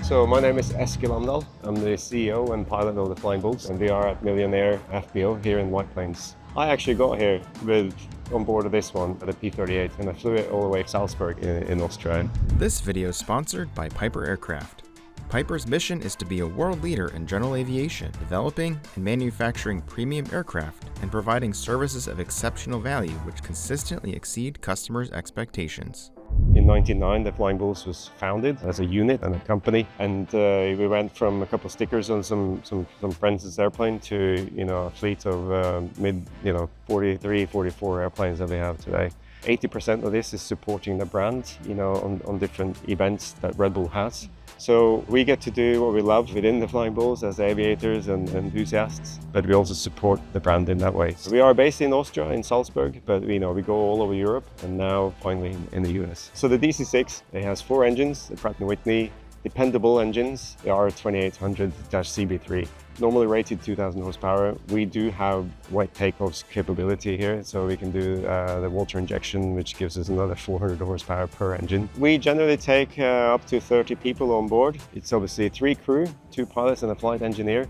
So my name is Eskil Amdal. I'm the CEO and pilot of the Flying Bulls, and we are at Millionaire FBO here in White Plains. I actually got here on board of this one, the P-38, and I flew it all the way to Salzburg in Austria. This video is sponsored by Piper Aircraft. Piper's mission is to be a world leader in general aviation, developing and manufacturing premium aircraft and providing services of exceptional value which consistently exceed customers' expectations. In 1999, the Flying Bulls was founded as a unit and a company, and we went from a couple of stickers on some friends' airplane to a fleet of mid 43, 44 airplanes that we have today. 80% of this is supporting the brand, on different events that Red Bull has. So we get to do what we love within the Flying Bulls as aviators and enthusiasts, but we also support the brand in that way. So we are based in Austria, in Salzburg, but we go all over Europe and now finally in the US. So the DC-6, it has 4 engines, the Pratt & Whitney, dependable engines. They are 2800-CB3. Normally rated 2,000 horsepower. We do have wide takeoffs capability here, so we can do the water injection, which gives us another 400 horsepower per engine. We generally take up to 30 people on board. It's obviously 3 crew, 2 pilots and a flight engineer.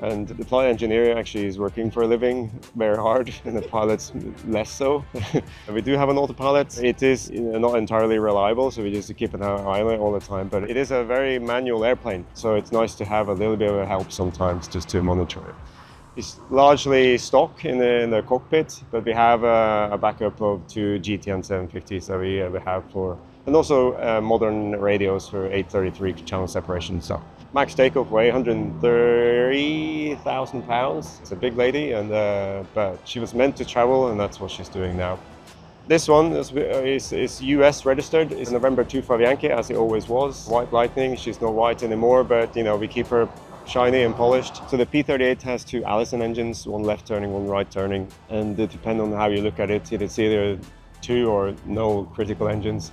And the flight engineer actually is working for a living very hard, and the pilot's less so. We do have an autopilot. It is not entirely reliable, so we just keep an eye on it all the time. But it is a very manual airplane, so it's nice to have a little bit of help sometimes just to monitor it. It's largely stock in the cockpit, but we have a backup of 2 GTM 750s that we have for, and also modern radios for 833 channel separation stuff. Max takeoff weight 130,000 pounds. It's a big lady, but she was meant to travel, and that's what she's doing now. This one is US registered. It's November 25 Yankee, as it always was. White Lightning. She's not white anymore, but we keep her shiny and polished. So the P-38 has 2 Allison engines, 1 left turning, 1 right turning, and depending on how you look at it, it's either 2 or no critical engines.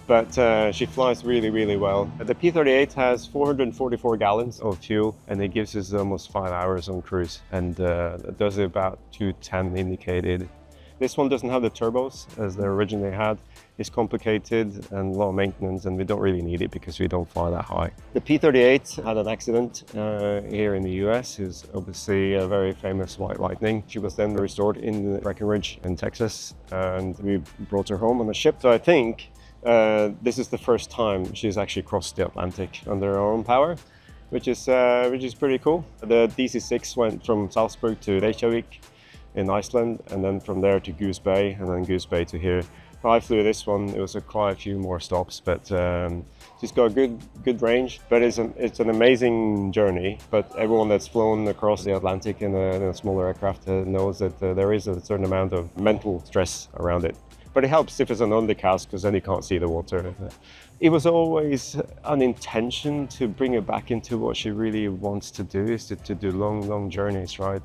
But she flies really, really well. The P-38 has 444 gallons of fuel, and it gives us almost 5 hours on cruise, and it does about 210 indicated. This one doesn't have the turbos as they originally had. It's complicated and a lot of maintenance, and we don't really need it because we don't fly that high. The P-38 had an accident here in the US. It's obviously a very famous White Lightning. She was then restored in Breckenridge in Texas, and we brought her home on a ship. So I think this is the first time she's actually crossed the Atlantic under her own power, which is pretty cool. The DC-6 went from Salzburg to Reykjavik in Iceland, and then from there to Goose Bay, and then Goose Bay to here. I flew this one. It was quite a few more stops, but she's got a good range. But it's an amazing journey. But everyone that's flown across the Atlantic in a smaller aircraft knows that there is a certain amount of mental stress around it. But it helps if it's an undercast, because then you can't see the water. It was always an intention to bring her back into what she really wants to do, is to do long journeys, right?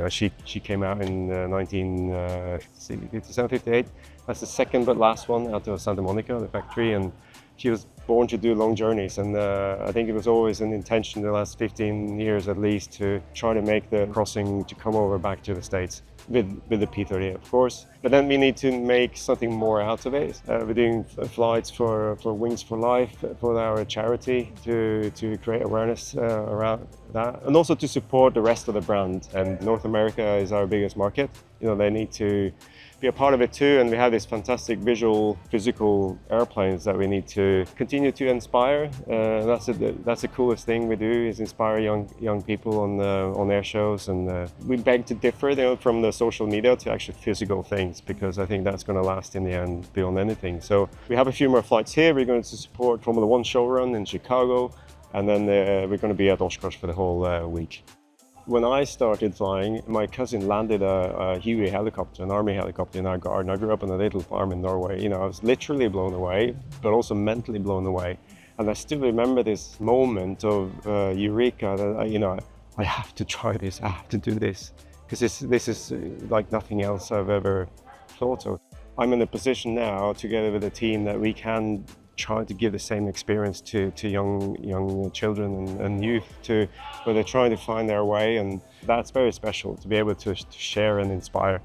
She came out in 1957, 58. That's the second but last one out of Santa Monica, the factory, and she was born to do long journeys, and I think it was always an intention the last 15 years at least to try to make the crossing to come over back to the States with the P-38, of course. But then we need to make something more out of it. We're doing flights for Wings for Life, for our charity, to create awareness around that, and also to support the rest of the brand. And North America is our biggest market. They need to be a part of it too, and we have these fantastic physical airplanes that we need to continue to inspire. That's the coolest thing we do, is inspire young people on air shows, and we beg to differ from the social media to actually physical things, because I think that's going to last in the end beyond anything. So we have a few more flights here. We're going to support Formula 1 showrun in Chicago, and then we're going to be at Oshkosh for the whole week. When I started flying, my cousin landed a Huey helicopter, an army helicopter in our garden. I grew up on a little farm in Norway. I was literally blown away, but also mentally blown away. And I still remember this moment of eureka, that I have to try this, I have to do this, because this is like nothing else I've ever thought of. I'm in a position now, together with a team, that we can try to give the same experience to young children and youth, where they're trying to find their way, and that's very special to be able to share and inspire.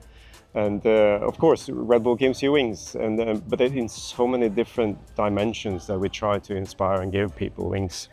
And of course, Red Bull gives you wings, but in so many different dimensions that we try to inspire and give people wings.